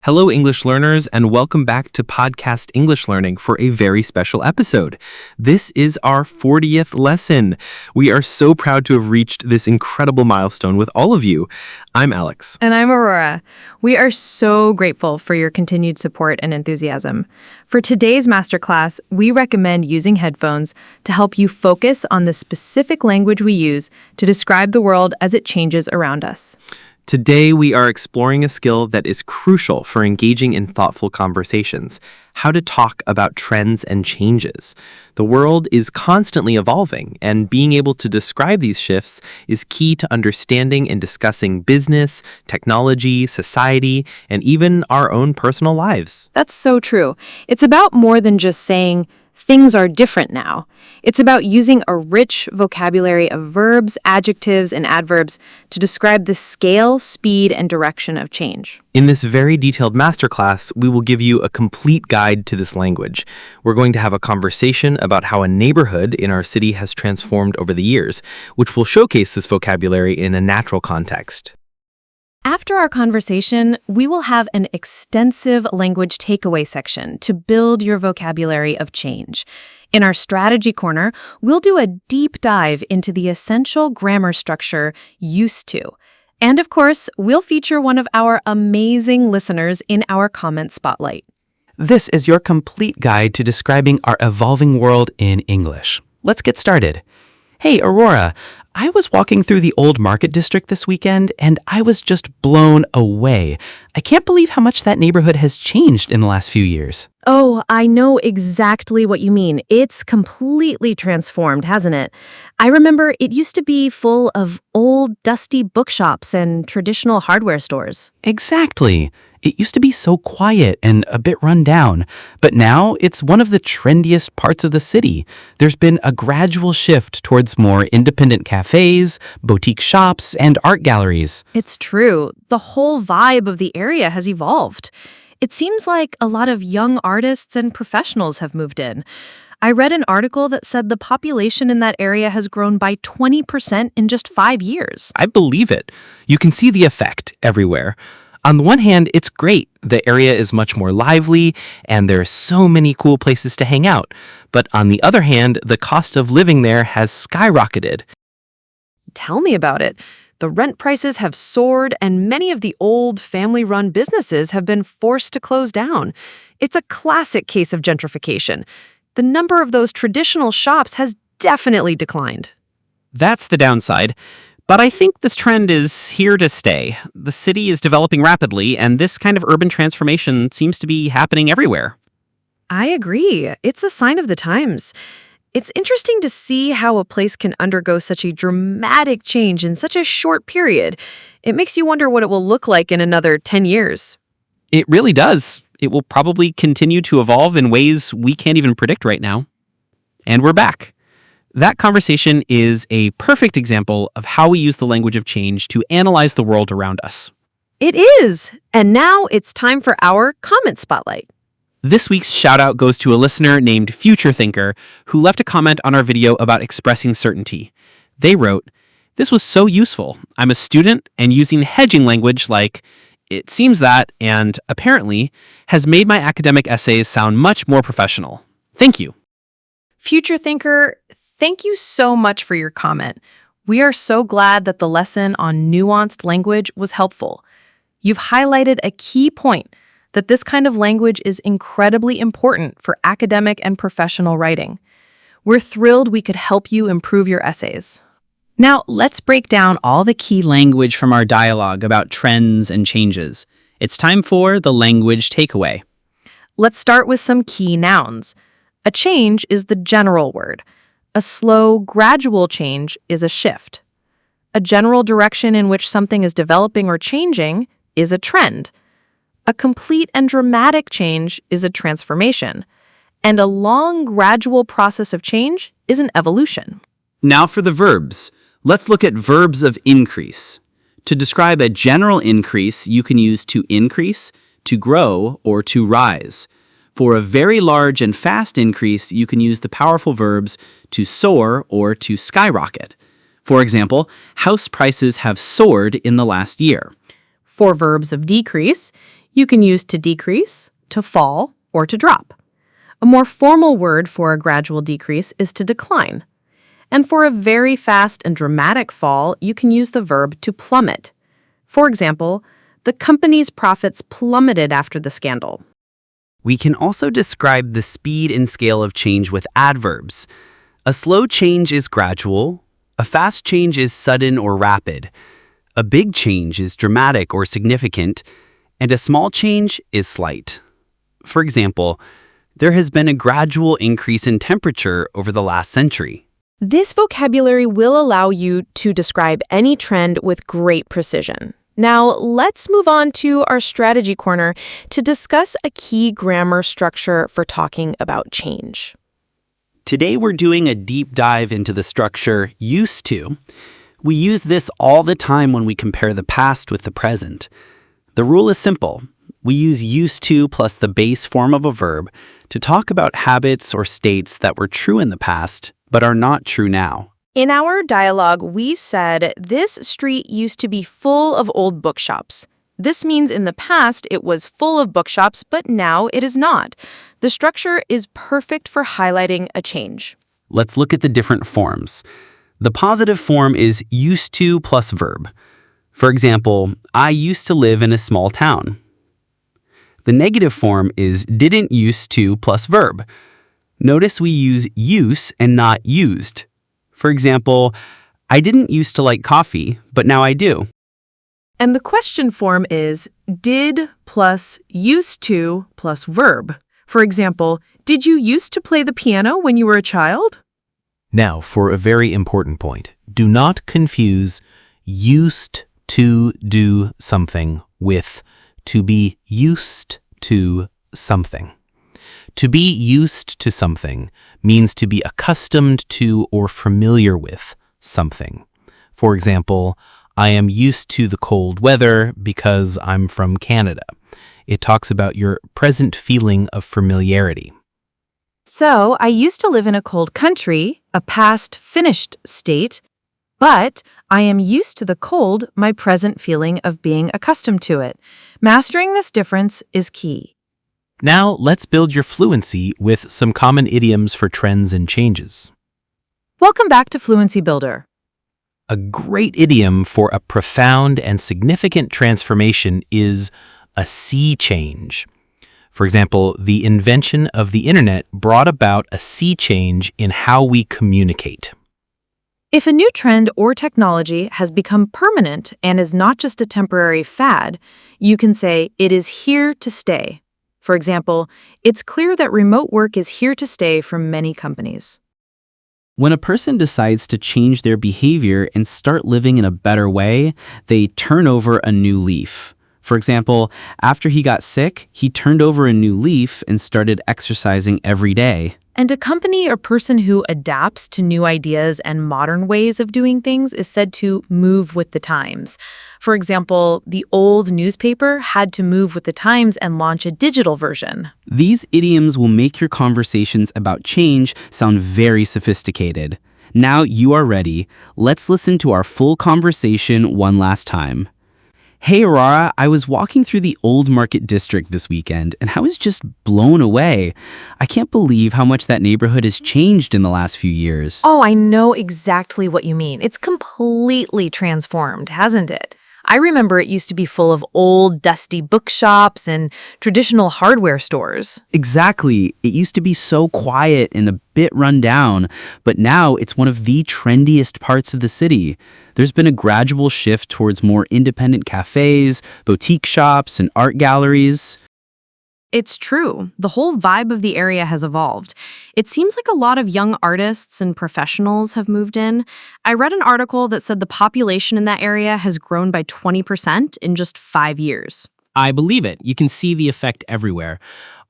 Hello, English learners, and welcome back to Podcast English Learning for a very special episode. This is our 40th lesson. We are so proud to have reached this incredible milestone with all of you. I'm Alex. And I'm Aurora. We are so grateful for your continued support and enthusiasm. For today's masterclass, we recommend using headphones to help you focus on the specific language we use to describe the world as it changes around us. Today, we are exploring a skill that is crucial for engaging in thoughtful conversations: how to talk about trends and changes. The world is constantly evolving, and being able to describe these shifts is key to understanding and discussing business, technology, society, and even our own personal lives. That's so true. It's about more than just saying, things are different now. It's about using a rich vocabulary of verbs, adjectives, and adverbs to describe the scale, speed, and direction of change. In this very detailed masterclass, we will give you a complete guide to this language. We're going to have a conversation about how a neighborhood in our city has transformed over the years, which will showcase this vocabulary in a natural context. After our conversation, we will have an extensive language takeaway section to build your vocabulary of change. In our strategy corner, we'll do a deep dive into the essential grammar structure used to. And of course, we'll feature one of our amazing listeners in our comment spotlight. This is your complete guide to describing our evolving world in English. Let's get started. Hey, Aurora, I was walking through the old market district this weekend, and I was just blown away. I can't believe how much that neighborhood has changed in the last few years. Oh, I know exactly what you mean. It's completely transformed, hasn't it? I remember it used to be full of old, dusty bookshops and traditional hardware stores. Exactly. It used to be so quiet and a bit run down, but now it's one of the trendiest parts of the city. There's been a gradual shift towards more independent cafes, boutique shops, and art galleries. It's true. The whole vibe of the area has evolved. It seems like a lot of young artists and professionals have moved in. I read an article that said the population in that area has grown by 20% in just 5 years. I believe it. You can see the effect everywhere. On the one hand, it's great. The area is much more lively, and there are so many cool places to hang out. But on the other hand, the cost of living there has skyrocketed. Tell me about it. The rent prices have soared, and many of the old family-run businesses have been forced to close down. It's a classic case of gentrification. The number of those traditional shops has definitely declined. That's the downside. But I think this trend is here to stay. The city is developing rapidly, and this kind of urban transformation seems to be happening everywhere. I agree. It's a sign of the times. It's interesting to see how a place can undergo such a dramatic change in such a short period. It makes you wonder what it will look like in another 10 years. It really does. It will probably continue to evolve in ways we can't even predict right now. And we're back. That conversation is a perfect example of how we use the language of change to analyze the world around us. It is. And now it's time for our comment spotlight. This week's shout out goes to a listener named Future Thinker who left a comment on our video about expressing certainty. They wrote, "This was so useful. I'm a student, and using hedging language like it seems that and apparently has made my academic essays sound much more professional. Thank you." Future Thinker, thank you so much for your comment. We are so glad that the lesson on nuanced language was helpful. You've highlighted a key point, that this kind of language is incredibly important for academic and professional writing. We're thrilled we could help you improve your essays. Now, let's break down all the key language from our dialogue about trends and changes. It's time for the language takeaway. Let's start with some key nouns. A change is the general word. A slow, gradual change is a shift. A general direction in which something is developing or changing is a trend. A complete and dramatic change is a transformation. And a long, gradual process of change is an evolution. Now for the verbs. Let's look at verbs of increase. To describe a general increase, you can use to increase, to grow, or to rise. For a very large and fast increase, you can use the powerful verbs to soar or to skyrocket. For example, house prices have soared in the last year. For verbs of decrease, You can use to decrease, to fall, or to drop. A more formal word for a gradual decrease is to decline. And for a very fast and dramatic fall, you can use the verb to plummet. For example, the company's profits plummeted after the scandal. We can also describe the speed and scale of change with adverbs. A slow change is gradual. A fast change is sudden or rapid. A big change is dramatic or significant. And a small change is slight. For example, there has been a gradual increase in temperature over the last century. This vocabulary will allow you to describe any trend with great precision. Now, let's move on to our strategy corner to discuss a key grammar structure for talking about change. Today we're doing a deep dive into the structure used to. We use this all the time when we compare the past with the present. The rule is simple. We use used to plus the base form of a verb to talk about habits or states that were true in the past but are not true now. In our dialogue, we said this street used to be full of old bookshops. This means in the past it was full of bookshops, but now it is not. The structure is perfect for highlighting a change. Let's look at the different forms. The positive form is used to plus verb. For example, I used to live in a small town. The negative form is didn't used to plus verb. Notice we use use and not used. For example, I didn't used to like coffee, but now I do. And the question form is did plus used to plus verb. For example, did you used to play the piano when you were a child? Now, for a very important point, do not confuse used to do something with to be used to something. To be used to something means to be accustomed to or familiar with something. For example, I am used to the cold weather because I'm from Canada. It talks about your present feeling of familiarity. So, I used to live in a cold country, a past finished state, but I am used to the cold, my present feeling of being accustomed to it. Mastering this difference is key. Now, let's build your fluency with some common idioms for trends and changes. Welcome back to Fluency Builder. A great idiom for a profound and significant transformation is a sea change. For example, the invention of the internet brought about a sea change in how we communicate. If a new trend or technology has become permanent and is not just a temporary fad, you can say it is here to stay. For example, it's clear that remote work is here to stay for many companies. When a person decides to change their behavior and start living in a better way, they turn over a new leaf. For example, after he got sick, he turned over a new leaf and started exercising every day. And a company or person who adapts to new ideas and modern ways of doing things is said to move with the times. For example, the old newspaper had to move with the times and launch a digital version. These idioms will make your conversations about change sound very sophisticated. Now you are ready. Let's listen to our full conversation one last time. Hey, Aurora, I was walking through the Old Market District this weekend, and I was just blown away. I can't believe how much that neighborhood has changed in the last few years. Oh, I know exactly what you mean. It's completely transformed, hasn't it? I remember it used to be full of old, dusty bookshops and traditional hardware stores. Exactly. It used to be so quiet and a bit run down, but now it's one of the trendiest parts of the city. There's been a gradual shift towards more independent cafes, boutique shops, and art galleries. It's true. The whole vibe of the area has evolved. It seems like a lot of young artists and professionals have moved in. I read an article that said the population in that area has grown by 20% in just 5 years. I believe it. You can see the effect everywhere.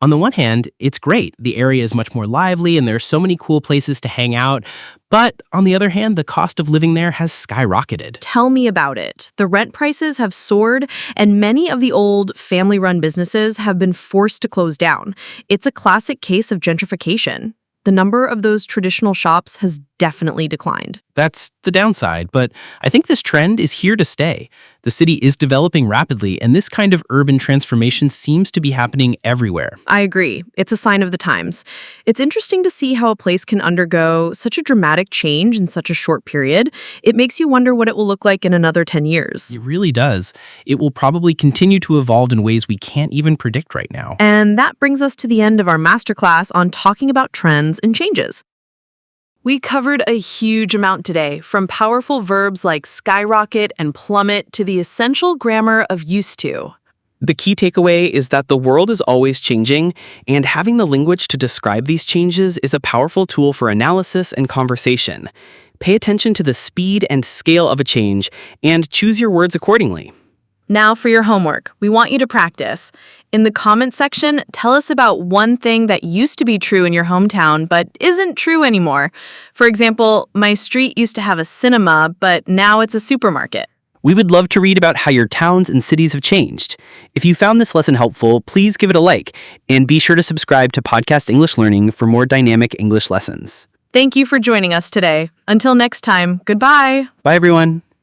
On the one hand, it's great. The area is much more lively and there are so many cool places to hang out. But on the other hand, the cost of living there has skyrocketed. Tell me about it. The rent prices have soared, and many of the old family-run businesses have been forced to close down. It's a classic case of gentrification. The number of those traditional shops has definitely declined. That's the downside, but I think this trend is here to stay. The city is developing rapidly, and this kind of urban transformation seems to be happening everywhere. I agree. It's a sign of the times. It's interesting to see how a place can undergo such a dramatic change in such a short period. It makes you wonder what it will look like in another 10 years. It really does. It will probably continue to evolve in ways we can't even predict right now. And that brings us to the end of our masterclass on talking about trends and changes. We covered a huge amount today, from powerful verbs like skyrocket and plummet to the essential grammar of used to. The key takeaway is that the world is always changing, and having the language to describe these changes is a powerful tool for analysis and conversation. Pay attention to the speed and scale of a change, and choose your words accordingly. Now for your homework. We want you to practice. In the comment section, tell us about one thing that used to be true in your hometown but isn't true anymore. For example, my street used to have a cinema, but now it's a supermarket. We would love to read about how your towns and cities have changed. If you found this lesson helpful, please give it a like, and be sure to subscribe to Podcast English Learning for more dynamic English lessons. Thank you for joining us today. Until next time, goodbye. Bye, everyone.